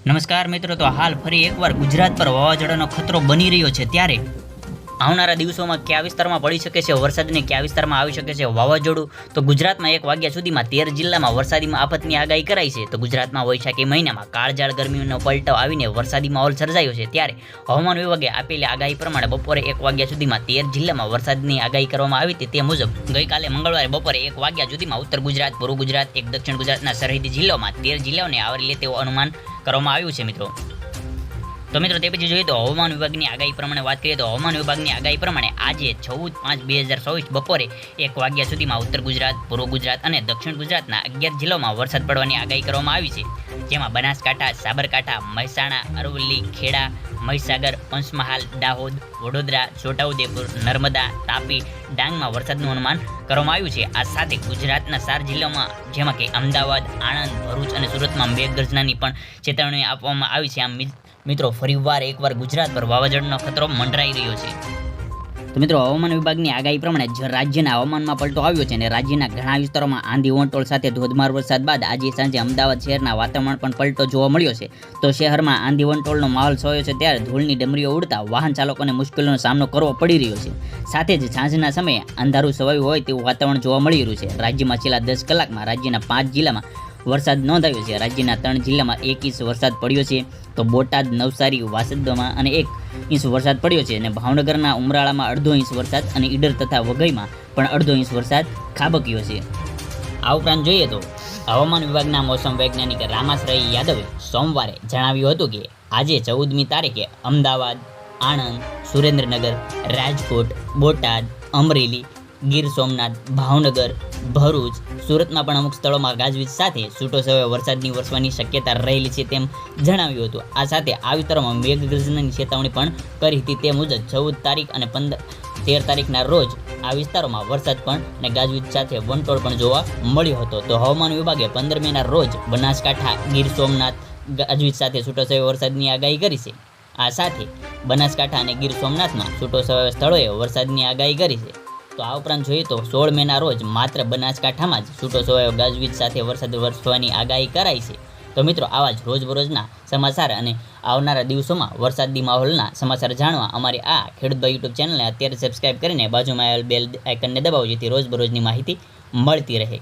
નમસ્કાર મિત્રો, તો હાલ ફરી એકવાર ગુજરાત પર વાવાઝોડાનો ખતરો બની રહ્યો છે. ત્યારે આવનારા દિવસોમાં કયા વિસ્તારમાં પડી શકે છે વરસાદ ને કયા વિસ્તારમાં આવી શકે છે વાવાઝોડું, તો ગુજરાતમાં 1 વાગ્યા સુધીમાં 13 જિલ્લામાં વરસાદી આફતની આગાહી કરાઈ છે. તો ગુજરાતમાં વૈશાખી મહિનામાં કાળઝાળ ગરમીનો પલટો આવીને વરસાદી માહોલ સર્જાયો છે. ત્યારે હવામાન વિભાગે આપેલી આગાહી પ્રમાણે બપોરે 1 વાગ્યા સુધીમાં 13 જિલ્લામાં વરસાદની આગાહી કરવામાં આવી હતી. તે મુજબ ગઈકાલે મંગળવારે બપોરે 1 વાગ્યા સુધીમાં ઉત્તર ગુજરાત, પૂર્વ ગુજરાત, દક્ષિણ ગુજરાતના સરહદી જિલ્લાઓમાં 13 જિલ્લાઓને આવરી લે તેવું અનુમાન કરવામાં આવ્યું છે મિત્રો. તો મિત્રો, તે પછી જોઈએ તો હવામાન વિભાગની આગાહી પ્રમાણે વાત કરીએ તો હવામાન વિભાગની આગાહી પ્રમાણે આજે 14/5/2024 બપોરે 1 વાગ્યા સુધીમાં ઉત્તર ગુજરાત, પૂર્વ ગુજરાત અને દક્ષિણ ગુજરાતના 11 જિલ્લાઓમાં વરસાદ પડવાની આગાહી કરવામાં આવી છે. જેમાં બનાસકાંઠા, સાબરકાંઠા, મહેસાણા, અરવલ્લી, ખેડા, મહીસાગર, પંચમહાલ, દાહોદ, વડોદરા, છોટાઉદેપુર, નર્મદા, તાપી, ડાંગમાં વરસાદનું અનુમાન કરવામાં આવ્યું છે. આ સાથે ગુજરાતના 4 જિલ્લાઓમાં જેમાં કે અમદાવાદ, આણંદ, ભરૂચ અને સુરતમાં મેઘગર્જનાની પણ ચેતવણી આપવામાં આવી છે. આમ મિત્રો, ફરીવાર એકવાર ગુજરાત પર વાવાઝોડાનો ખતરો મંડરાઈ રહ્યો છે. તો મિત્રો, હવામાન વિભાગની આગાહી પ્રમાણે રાજ્યના હવામાનમાં પલટો આવ્યો છે અને રાજ્યના ઘણા વિસ્તારોમાં આંધી વંટોળ સાથે ધોધમાર વરસાદ બાદ આજે સાંજે અમદાવાદ શહેરના વાતાવરણ પણ પલટો જોવા મળ્યો છે. તો શહેરમાં આંધી વંટોળનો માહોલ છવાયો છે, ત્યારે ધૂળની ડમરીઓ ઉડતા વાહન ચાલકોને મુશ્કેલીનો સામનો કરવો પડી રહ્યો છે. સાથે જ સાંજના સમયે અંધારું છવાયું હોય તેવું વાતાવરણ જોવા મળી રહ્યું છે. રાજ્યમાં છેલ્લા 10 કલાકમાં રાજ્યના 5 જિલ્લામાં વરસાદ નોંધાયો છે. રાજ્યના 3 જિલ્લામાં 1 ઇંચ વરસાદ પડ્યો છે. તો બોટાદ, નવસારી, વાસદમાં અને 1 ઇંચ વરસાદ પડ્યો છે અને ભાવનગરના ઉમરાળામાં 1/2 ઇંચ વરસાદ અને ઈડર તથા વઘઈમાં પણ 1/2 ઇંચ વરસાદ ખાબક્યો છે. આ ઉપરાંત જોઈએ તો હવામાન વિભાગના મોસમ વૈજ્ઞાનિક રામાશ્રય યાદવે સોમવારે જણાવ્યું હતું કે આજે 14મી તારીખે અમદાવાદ, આણંદ, સુરેન્દ્રનગર, રાજકોટ, બોટાદ, અમરેલી, ગીર સોમનાથ, ભાવનગર, ભરૂચ, સુરતમાં પણ અમુક સ્થળોમાં ગાજવીજ સાથે છૂટોછવાયો વરસાદની વરસવાની શક્યતા રહેલી છે તેમ જણાવ્યું હતું. આ સાથે આ વિસ્તારોમાં મેઘગર્જનાની ચેતવણી પણ કરી હતી. તે મુજબ 14 તારીખ અને 13 તારીખના રોજ આ વિસ્તારોમાં વરસાદ પણ અને ગાજવીજ સાથે વંટોળ પણ જોવા મળ્યો હતો. તો હવામાન વિભાગે 15 મેના રોજ બનાસકાંઠા, ગીર સોમનાથ ગાજવીજ સાથે છૂટોછવાયો વરસાદની આગાહી કરી છે. આ સાથે બનાસકાંઠા અને ગીર સોમનાથમાં છૂટોછવાયા સ્થળોએ વરસાદની આગાહી કરી છે. તો આ ઉપરાંત જોઈએ તો 16 મેના રોજ માત્ર બનાસકાંઠામાં જ છૂટોછવાયો ગાજવીજ સાથે વરસાદ વરસવાની આગાહી કરાઈ છે. તો મિત્રો, આવા જ રોજબરોજના સમાચાર અને આવનારા દિવસોમાં વરસાદી માહોલના સમાચાર જાણવા અમારી આ ખેડૂત ભાઈ યુટ્યુબ ચેનલને અત્યારે સબસ્ક્રાઇબ કરીને બાજુમાં આવેલ બેલ આઇકનને દબાવો, જેથી રોજબરોજની માહિતી મળતી રહે.